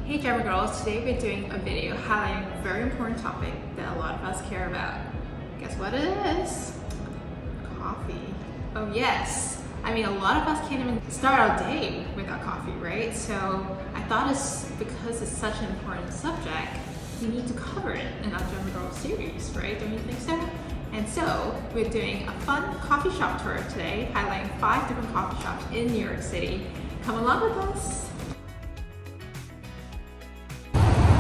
Hey JEMMA girls, today we're doing a video highlighting a very important topic that a lot of us care about. Guess what it is? Coffee. Oh yes. I mean, a lot of us can't even start our day without coffee, right? So I thought because it's such an important subject, we need to cover it in our JEMMA Girls series, right? Don't you think so? And so we're doing a fun coffee shop tour today, highlighting 5 different coffee shops in New York City. Come along with us.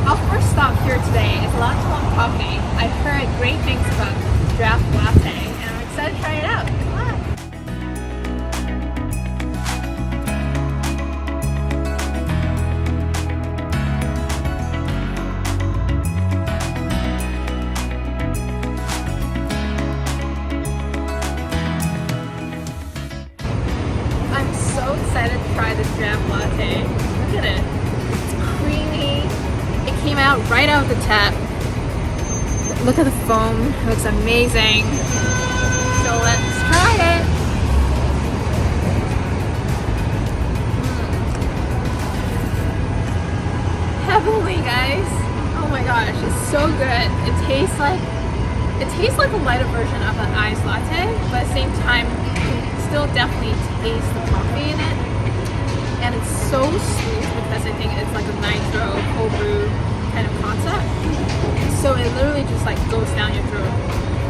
Our first stop here today is Latte Coffee. I've heard great things about draft latte and I'm excited to try it out. Come on. I'm so excited to try this draft latte. Look at it. It's creamy. It came out right out of the tap. Look at the foam, it looks amazing. So let's try it. Heavenly, guys. Oh my gosh, it's so good. It tastes like a lighter version of an iced latte, but at the same time, you can still definitely taste the coffee in it. And it's so smooth because I think it's like a nitro cold brew kind of concept. So it literally just like goes down your throat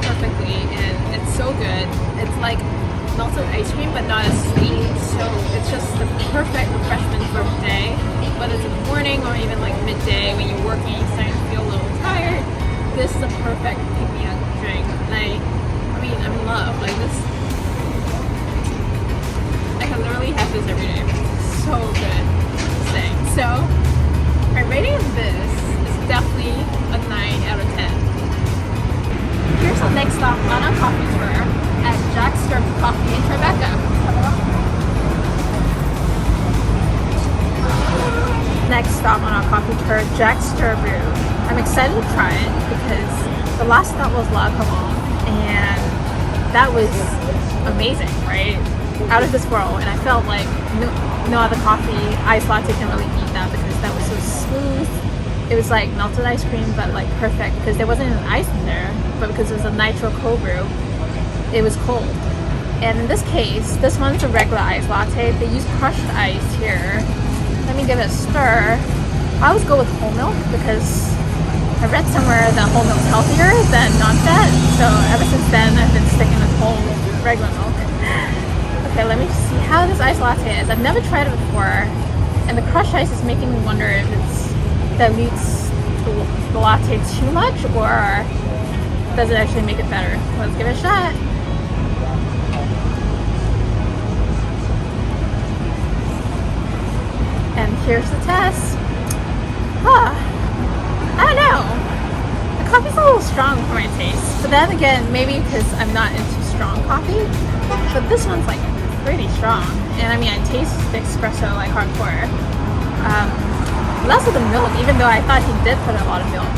perfectly and it's so good. It's like melted ice cream but not as sweet. So it's just the perfect refreshment for the day. Whether it's in the morning or even like midday when you're working, you're starting to feel a little tired. This is the perfect pick-me-up drink. And I mean, I'm in love. Like this, I can literally have this every day. So good. So my rating of this is definitely a 9 out of 10. Here's the next stop on our coffee tour at Jack's Coffee in Tribeca. Next stop on our coffee tour, Jack's Brew. I'm excited to try it because the last stop was Latte and that was amazing, right? Out of this world, and I felt like no other coffee iced latte can really beat that because that was so smooth. It was like melted ice cream but like perfect because there wasn't an ice in there, but because it was a nitro cold brew, it was cold. And in this case, this one's a regular iced latte. They use crushed ice here. Let me give it a stir. I always go with whole milk because I read somewhere that whole milk's healthier than non-fat, so ever since then I've been sticking with whole regular milk. Okay, let me see how this iced latte is. I've never tried it before, and the crushed ice is making me wonder if it's dilutes the latte too much, or does it actually make it better? Let's give it a shot. And here's the test. I don't know. The coffee's a little strong for my taste, but then again, maybe because I'm not into strong coffee. But this one's like pretty strong, and I mean, I taste the espresso like hardcore. Less of the milk, even though I thought he did put a lot of milk,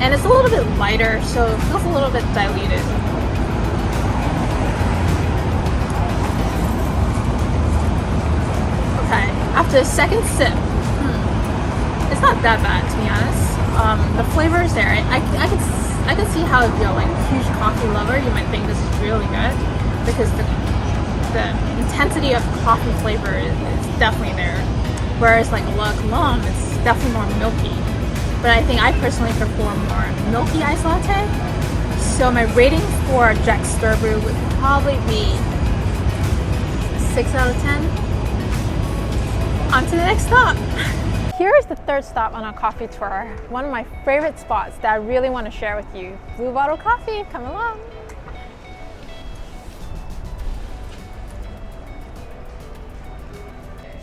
and it's a little bit lighter, so it feels a little bit diluted. Okay, after the second sip, it's not that bad to be honest. The flavor is there. I can see how if you're like a huge coffee lover, you might think this is really good because the intensity of coffee flavor is definitely there. Whereas like Latte it's definitely more milky. But I think I personally prefer more milky iced latte. So my rating for Jack's Brew would probably be 6 out of 10. On to the next stop. Here is the third stop on our coffee tour. One of my favorite spots that I really want to share with you. Blue Bottle Coffee, come along.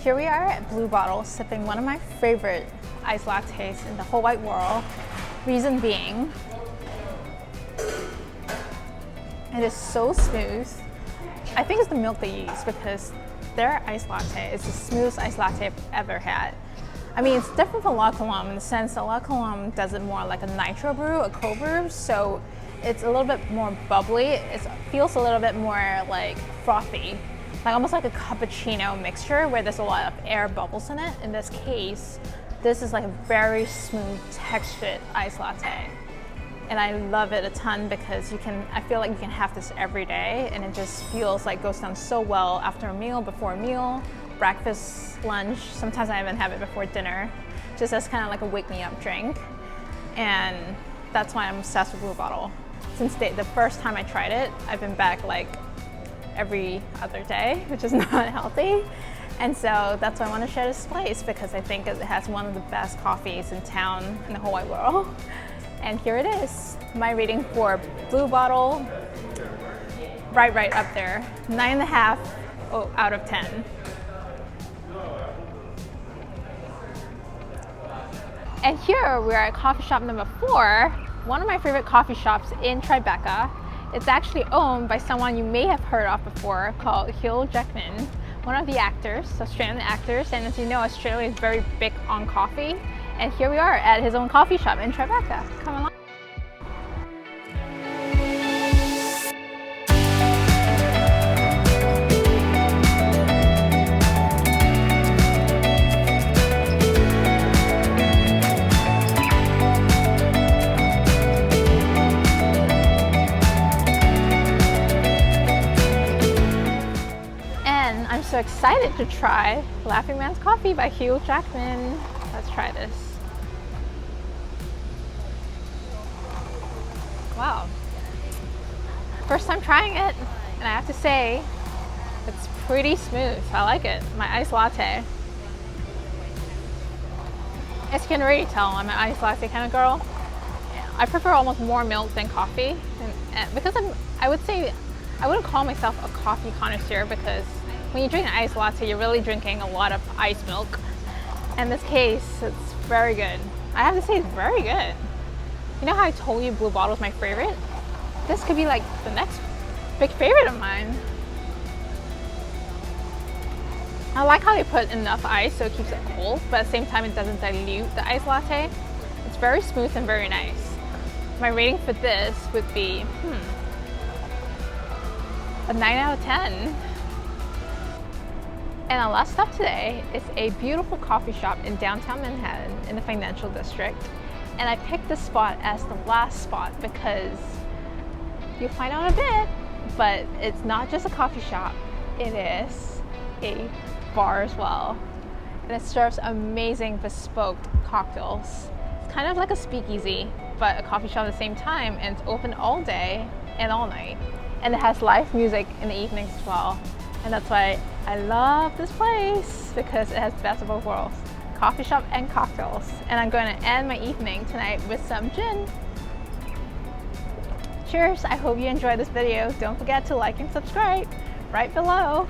Here we are at Blue Bottle sipping one of my favorite iced lattes in the whole wide world. Reason being, it is so smooth. I think it's the milk they use because their iced latte is the smoothest iced latte I've ever had. I mean, it's different from Latte in the sense that Latte does it more like a nitro brew, a cold brew, so it's a little bit more bubbly. It feels a little bit more like frothy. like almost like a cappuccino mixture where there's a lot of air bubbles in it. In this case, This is like a very smooth textured iced latte. And I love it a ton because I feel like you can have this every day, and it just feels like goes down so well after a meal, before a meal, breakfast, lunch. Sometimes I even have it before dinner, just as kind of like a wake me up drink. And that's why I'm obsessed with Blue Bottle. Since the first time I tried it, I've been back like every other day, which is not healthy. And so that's why I want to share this place, because I think it has one of the best coffees in town, in the whole wide world. And here it is. My rating for Blue Bottle, right up there. 9.5 out of 10. And here we're at coffee shop number 4, one of my favorite coffee shops in Tribeca. It's actually owned by someone you may have heard of before, called Hugh Jackman, one of the actors, Australian actors. And as you know, Australia is very big on coffee. And here we are at his own coffee shop in Tribeca. Come along. And I'm so excited to try Laughing Man's Coffee by Hugh Jackman. Let's try this. Wow. First time trying it, and I have to say, it's pretty smooth. I like it. My iced latte. As you can already tell, I'm an iced latte kind of girl. I prefer almost more milk than coffee. And because I would say, I wouldn't call myself a coffee connoisseur, because when you drink an iced latte, you're really drinking a lot of iced milk. In this case, it's very good. I have to say, it's very good. You know how I told you Blue Bottle is my favorite? This could be like the next big favorite of mine. I like how they put enough ice so it keeps it cold, but at the same time it doesn't dilute the iced latte. It's very smooth and very nice. My rating for this would be, a 9 out of 10. And our last stop today is a beautiful coffee shop in downtown Manhattan in the financial district. And I picked this spot as the last spot because you'll find out a bit, but it's not just a coffee shop, it is a bar as well. And it serves amazing bespoke cocktails. It's kind of like a speakeasy, but a coffee shop at the same time, and it's open all day and all night. And it has live music in the evenings as well. And that's why I love this place, because it has the best of both worlds. Coffee shop and cocktails. And I'm going to end my evening tonight with some gin. Cheers! I hope you enjoyed this video. Don't forget to like and subscribe right below.